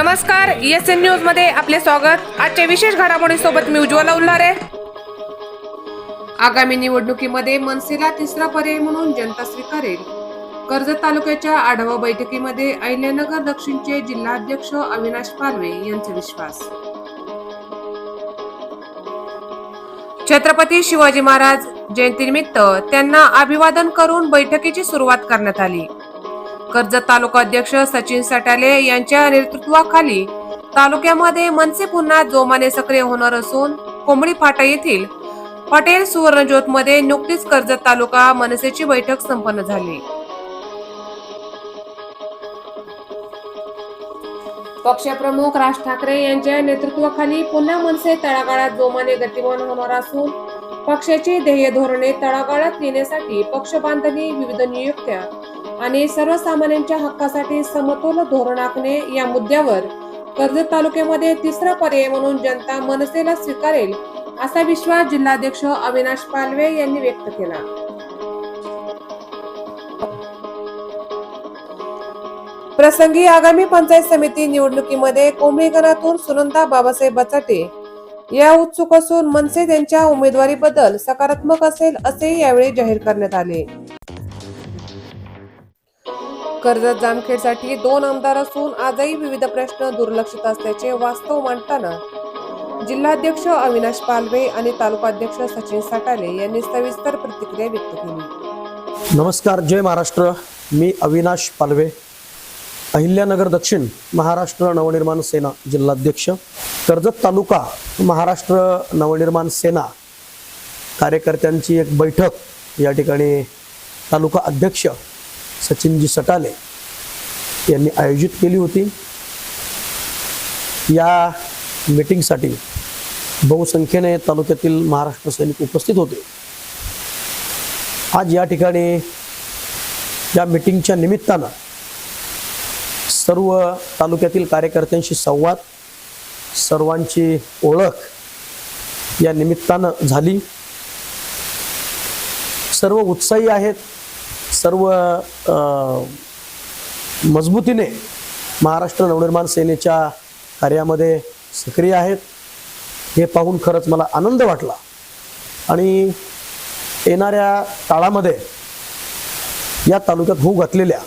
नमस्कार, ESN news मध्ये आपले स्वागत। आजच्या विशेष घडामोडींसोबत मी उज्ज्वला उल्हारे। आगामी निवडणुकीमध्ये मनसेला तिसरा पर्याय म्हणून जनता स्वीकारेल। कर्जत तालुक्याच्या आढावा बैठकीमध्ये अहिल्यानगर दक्षिणचे जिल्हाध्यक्ष अविनाश पालवे यांचा विश्वास। छत्रपती शिवाजी महाराज जयंतीनिमित्त त्यांना अभिवादन करून बैठकीची सुरुवात करण्यात आली। कर्जत तालुका अध्यक्ष सचिन सटाले यांच्या नेतृत्वाखाली तालुक्यामध्ये मनसे पुन्हा जोमाने सक्रिय होणार असून कोंबडी फाटा येथील पटेल सुवर्णज्योत मध्ये नुकतीच कर्जत तालुका मनसेची बैठक संपन्न झाली। पक्षप्रमुख राज ठाकरे यांच्या नेतृत्वाखाली पुन्हा मनसे तळागाळात जोमाने गतिमान होणार असून पक्षाची ध्येय धोरणे तळागाळात नेण्यासाठी पक्ष बांधणी, विविध नियुक्त्या आणि सर्वसामान्यांच्या हक्कासाठी समतोल धोरण आखणे या मुद्द्यावर कर्जत तालुक्यामध्ये तिसरा पर्याय म्हणून जनता मनसेला स्वीकारेल असा विश्वास जिल्हाध्यक्ष अविनाश पालवे यांनी व्यक्त केला। प्रसंगी आगामी पंचायत समिती निवडणुकीमध्ये कोंबडी गणातून सुनंदा बाबासाहेब बचाटे या उत्सुक असून मनसे त्यांच्या उमेदवारीबद्दल सकारात्मक असेल असे यावेळी जाहीर करण्यात आले। कर्जत जामखेडसाठी 2 आमदार असून आजही विविध प्रश्न दुर्लक्षित असल्याचे वास्तव मांडताना जिल्हाध्यक्ष अविनाश पालवे आणि तालुकाध्यक्ष सचिन सटाले यांनी सविस्तर प्रतिक्रिया व्यक्त केली। नमस्कार, जय महाराष्ट्र। मी अविनाश पालवे, अहिल्यानगर दक्षिण महाराष्ट्र नवनिर्माण सेना जिल्हाध्यक्ष। कर्जत तालुका महाराष्ट्र नवनिर्माण सेना कार्यकर्त्यांची एक बैठक या ठिकाणी तालुका अध्यक्ष सचिनजी सटाले यांनी आयोजित केली होती। या मीटिंगसाठी बहुसंख्येने तालुक्यातील महाराष्ट्र सैनिक उपस्थित होते। आज या ठिकाणी या मीटिंगच्या निमित्तानं सर्व तालुक्यातील कार्यकर्त्यांशी संवाद, सर्वांची ओळख या निमित्तानं झाली। सर्व उत्साही आहेत, सर्व मजबूतीने महाराष्ट्र नवनिर्माण सेनेच्या कार्यामध्ये सक्रिय आहेत। हे पाहून खरंच मला आनंद वाटला आणि येणाऱ्या काळामध्ये या तालुक्यात होऊ घातलेल्या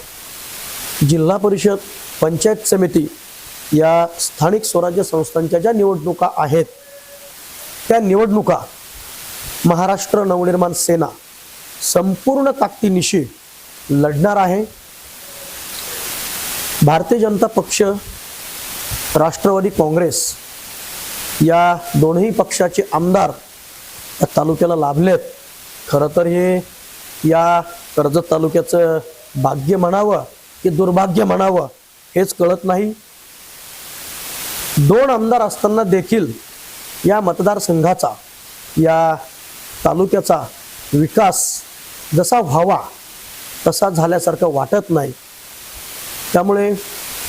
जिल्हा परिषद, पंचायत समिती या स्थानिक स्वराज्य संस्थांच्या ज्या निवडणुका आहेत त्या निवडणुका महाराष्ट्र नवनिर्माण सेना संपूर्ण ताकदीनिशी लढणार आहे। भारतीय जनता पक्ष, राष्ट्रवादी काँग्रेस या दोन्ही पक्षाचे आमदार या तालुक्याला लाभलेत। खरं तर हे या कर्जत तालुक्याचं भाग्य म्हणावं की दुर्भाग्य म्हणावं हेच कळत नाही। 2 आमदार असताना देखील या मतदारसंघाचा, या तालुक्याचा विकास जसा व्हावा तसा झाल्यासारखं वाटत नाही। त्यामुळे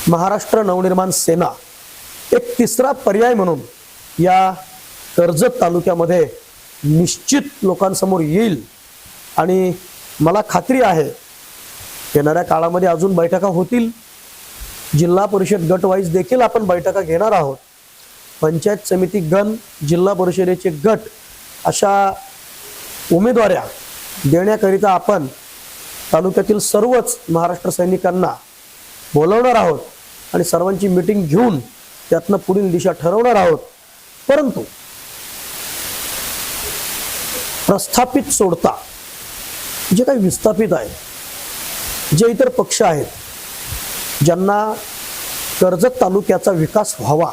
महाराष्ट्र नवनिर्माण सेना एक तिसरा पर्याय म्हणून या कर्जत तालुक्यामध्ये निश्चित लोकांसमोर येईल आणि मला खात्री आहे येणाऱ्या काळामध्ये अजून बैठका होतील। जिल्हा परिषद गट वाईज देखील आपण बैठका घेणार आहोत। पंचायत समिती गण, जिल्हा परिषदेचे गट अशा उमेदवाऱ्या देण्याकरिता आपण तालुक्यातील सर्वच महाराष्ट्र सैनिकांना बोलवणार आहोत आणि सर्वांची मीटिंग घेऊन त्यातनं पुढील दिशा ठरवणार आहोत। परंतु प्रस्थापित सोडता जे काही विस्थापित आहे, जे इतर पक्ष आहेत ज्यांना कर्जत तालुक्याचा विकास व्हावा,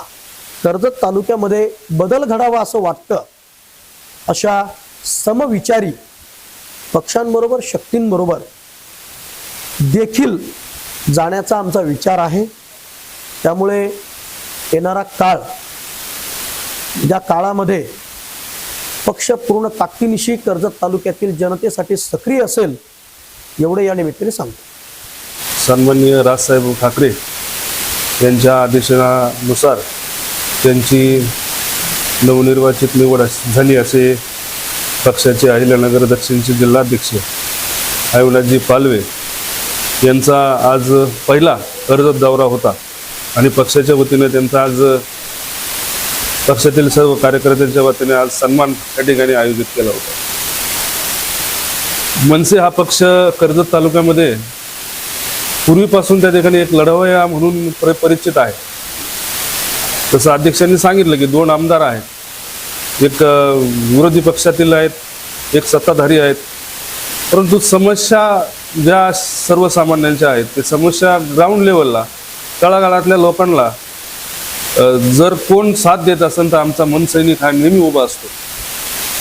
कर्जत तालुक्यामध्ये बदल घडावा असं वाटतं, अशा समविचारी पक्षांबरोबर, शक्तींबरोबर देखील जाण्याचा आमचा विचार आहे। त्यामुळे येणारा काळ, ज्या काळामध्ये पक्ष पूर्ण ताकदीनिशी कर्जत तालुक्यातील जनतेसाठी सक्रिय असेल एवढे या निमित्ताने सांगतो। सन्माननीय राजसाहेब ठाकरे यांच्या आदेशानुसार त्यांची नवनिर्वाचित निवड झाली असे पक्षाचे अहिल्यानगर दक्षिणचे जिल्हाध्यक्ष अविनाशजी पालवे यांचा आज पहिला कर्जत दौरा होता। आणि पक्षाच्या वतीने त्यांचा आज पक्षातील सर्व कार्यकर्त्यांच्या वतीने आज सन्मान त्या ठिकाणी आयोजित केला होता. मनसे हा पक्ष कर्जत तालुक्यामध्ये पूर्वीपासून त्या ठिकाणी एक लढवय्या म्हणून परिचित आहे. तसं अध्यक्षांनी सांगितलं की 2 आमदार आहेत, एक विरोधी पक्षातील आहेत, एक सत्ताधारी आहेत. परंतु समस्या ज्या सर्वसामान्यांच्या आहेत ते समस्या ग्राउंड लेवलला तळागाळातल्या लोकांना जर कोण साथ देत असेल तर आमचा मनसैनिक हा नेहमी उभा असतो.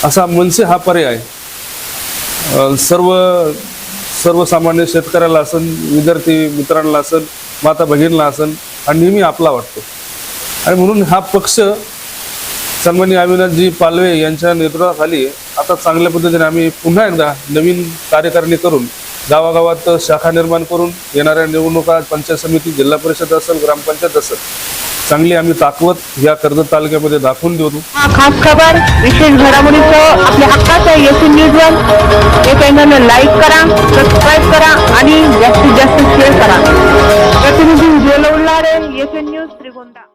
असा मनसे हा पर्याय सर्वसामान्य शेतकऱ्याला असेल, विद्यार्थी मित्रांना असेल, माता भगिनीला असेल हा नेहमी आपला वाटतो. आणि म्हणून हा पक्ष सन्माननीय अविनाशजी पालवे यांच्या नेतृत्वाखाली आता चांगल्या पद्धतीने आम्ही पुन्हा एकदा नवीन कार्यकारिणी करून गावागावात शाखा निर्माण करून येणाऱ्या निवडणुका पंचायत समिती, जिल्हा परिषद असेल, ग्रामपंचायत असेल, चांगली आम्ही ताकद या कर्जत तालुक्यामध्ये दाखवून देऊ. हा खास खबर विशेष घडामोडीचं आपल्या हक्काचं एसएन न्यूजवर हे चॅनल लाईक करा, सबस्क्राईब करा आणि जास्तीत जास्त शेअर करा. प्रतिनिधी उज्ज्वल उल्हारे, एसएन न्यूज, श्रीगोंदा.